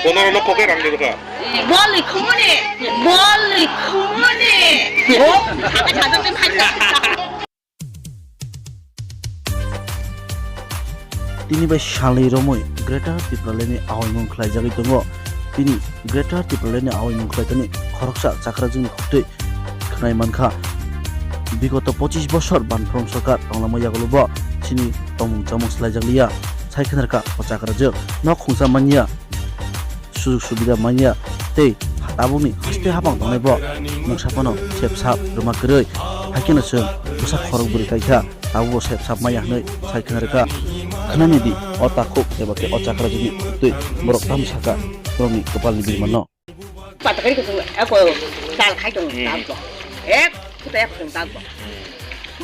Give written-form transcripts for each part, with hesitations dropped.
번호를 넣고 걔랑 들어가. 멀리 커머니 멀리 커머니 잠깐 자전 좀 하자 Tini bai shalai romoi Greater Tipraleni awaimung khlaijagui tongo tini Greater Tipraleni awaimung khlaitani khoroksa chakrajungni khotui khnai mankha bigoto 25 বছর বানফ্রম সরকার তংলাময়া গলুব চিনি তমুং জামুং স্লাইজাগলিয়া সাইখেনারকা পচাকরাজো ন খুংসা মানিয়া সুযোগ সুবিধা মানিয়া tei hatabuni haste habang tongnaibo mungsapono sepsap rumakroi hakena sung busa khorok buri kaikha tabu sepsap maya hnoi saikhenarka khnani di otakuk ebake ochakrajuni tui borok tamsaka romi kepalni birmano patakari ku aku sal khai dong tambo kita yang tambo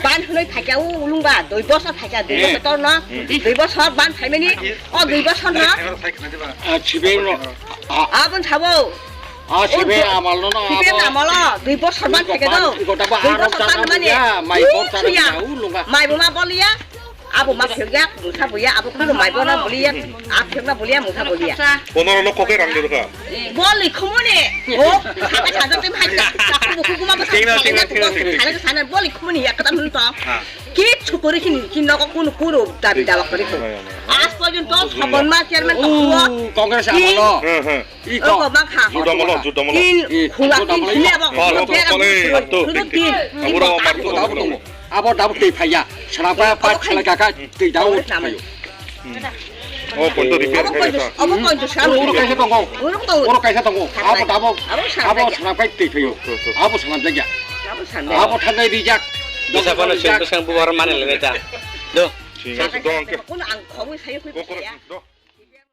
ban hnoi thakau ulungba 2 বছর থাকা 2 বছর তো না 2 বছর ban থাইমেনি 2 বছর না 집에 있는 아분 잡어 집에 아말로 나 집에 아말로 2 বছর만 থাকে도 2 বছর만 মানে 마이 portara ulunga mai boma bolia abu ma phya musa bolia abu khu mai bona bolia phya bolia musa bolia 번호를 넣고 걔랑 들어가. 멀리 커머니 잠깐 자전 좀 하자 자꾸 고구마 버터 자는 사는 멀리 커머니 약간 눈떠 কিছু করে কি নক কোন পুরো দাবি দাবা করে আজ পর্যন্ত সবরমা চেয়ারম্যান তো কংগ্রেস আমলো 이 ও মা খা 주다물어. খুলা কি ছিলে আবার 아무라고 말도. 아버 나부터 파야 사람과 빠트라 가가 뛰다오 번호 리페어 해서. 어머 건조 샤로 오로 가서 동고 오로도 오로 가서 동고 아버 나보 아버 사람과 뛰어요 아버 사람 자기야 아버 산네 아버 탄내 비작 Bisa kono sing buar maneh lho ta. Duh. 지나서 너 함께. 오늘 안 거기 사요 그 너